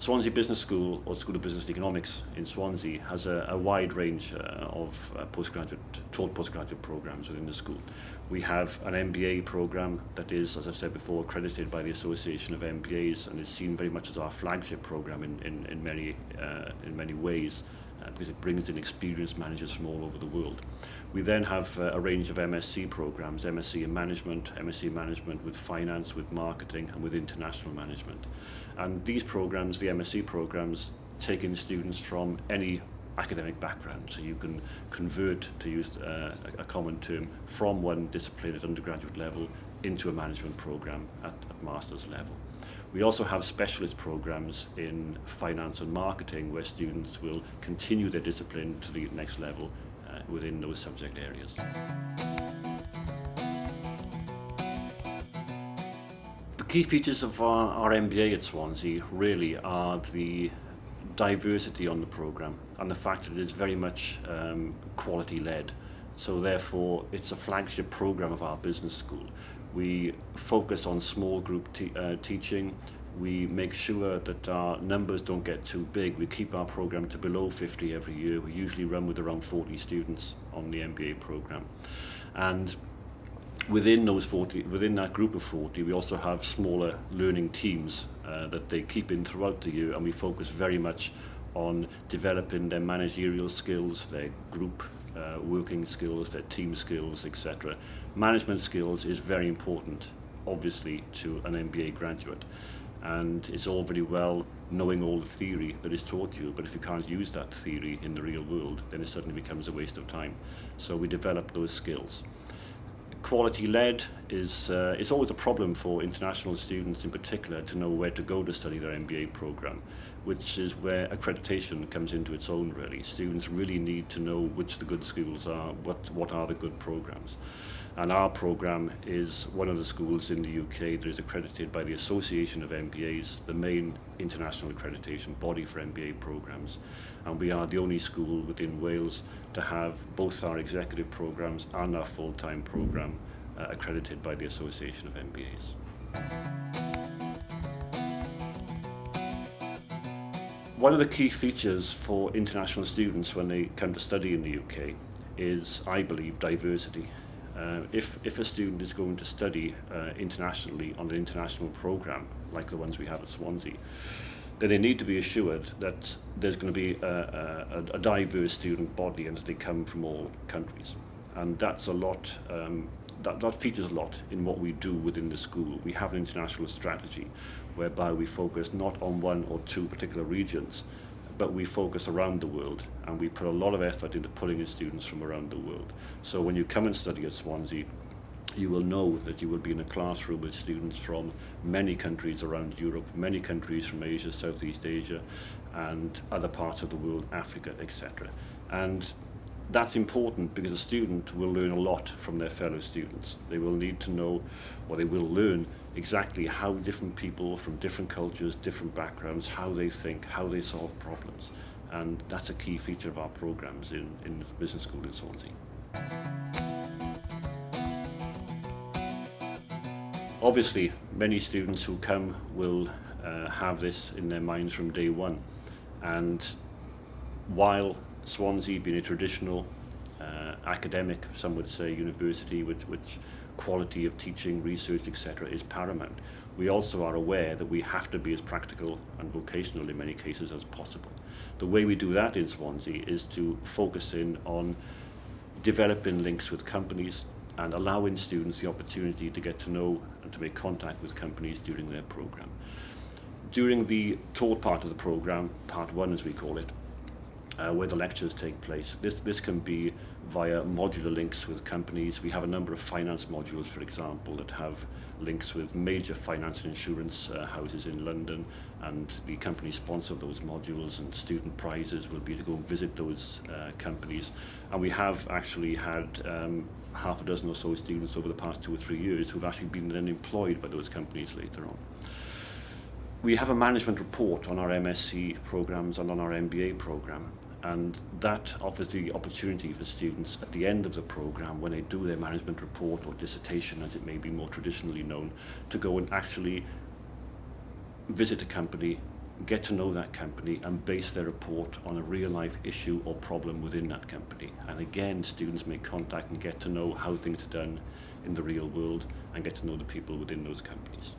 Swansea Business School, or School of Business and Economics in Swansea, has a wide range of taught postgraduate programs within the school. We have an MBA program that is, as I said before, accredited by the Association of MBAs and is seen very much as our flagship program in many ways, because it brings in experienced managers from all over the world. We then have a range of MSc programs, MSc in Management, MSc in Management with Finance, with Marketing and with International Management. And these programs, the MSc programs, take in students from any academic background, so you can convert, to use a common term, from one discipline at undergraduate level into a management program at master's level. We also have specialist programs in finance and marketing where students will continue their discipline to the next level within those subject areas. The key features of our MBA at Swansea really are the diversity on the program and the fact that it is very much quality led. So therefore it's a flagship program of our business school. We focus on small group teaching. We make sure that our numbers don't get too big. We keep our program to below 50 every year. We usually run with around 40 students on the MBA program. And within that group of 40, we also have smaller learning teams that they keep in throughout the year, and we focus very much on developing their managerial skills, their group working skills, their team skills, etc. Management skills is very important, obviously, to an MBA graduate. And it's all very well knowing all the theory that is taught you, but if you can't use that theory in the real world, then it suddenly becomes a waste of time. So we develop those skills. Quality-led is always a problem for international students in particular to know where to go to study their MBA program, which is where accreditation comes into its own really. Students really need to know which the good schools are, what are the good programs. And our program is one of the schools in the UK that is accredited by the Association of MBAs, the main international accreditation body for MBA programs. And we are the only school within Wales to have both our executive programs and our full-time program accredited by the Association of MBAs. One of the key features for international students when they come to study in the UK is, I believe, diversity. If a student is going to study internationally on an international program like the ones we have at Swansea, then they need to be assured that there's going to be a diverse student body and that they come from all countries. And that's a lot, that features a lot in what we do within the school. We have an international strategy whereby we focus not on one or two particular regions, but we focus around the world, and we put a lot of effort into pulling in students from around the world. So when you come and study at Swansea, you will know that you will be in a classroom with students from many countries around Europe, many countries from Asia, Southeast Asia, and other parts of the world, Africa, etc. And that's important because a student will learn a lot from their fellow students. They will need to know, or they will learn exactly how different people from different cultures, different backgrounds, how they think, how they solve problems. And that's a key feature of our programs in the business school in Swansea. Obviously, many students who come will have this in their minds from day one. And while Swansea being a traditional academic, some would say, university which quality of teaching, research, etc. is paramount, we also are aware that we have to be as practical and vocational in many cases as possible. The way we do that in Swansea is to focus in on developing links with companies and allowing students the opportunity to get to know and to make contact with companies during their program. During the taught part of the program, part one as we call it, where the lectures take place, this can be via modular links with companies. We have a number of finance modules, for example, that have links with major finance and insurance houses in London, and the companies sponsor those modules, and student prizes will be to go and visit those companies. And we have actually had half a dozen or so students over the past 2 or 3 years who've actually been then employed by those companies later on. We have a management report on our MSc programs and on our MBA program, and that offers the opportunity for students at the end of the program, when they do their management report or dissertation as it may be more traditionally known, to go and actually visit a company, get to know that company and base their report on a real life issue or problem within that company. And again, students make contact and get to know how things are done in the real world and get to know the people within those companies.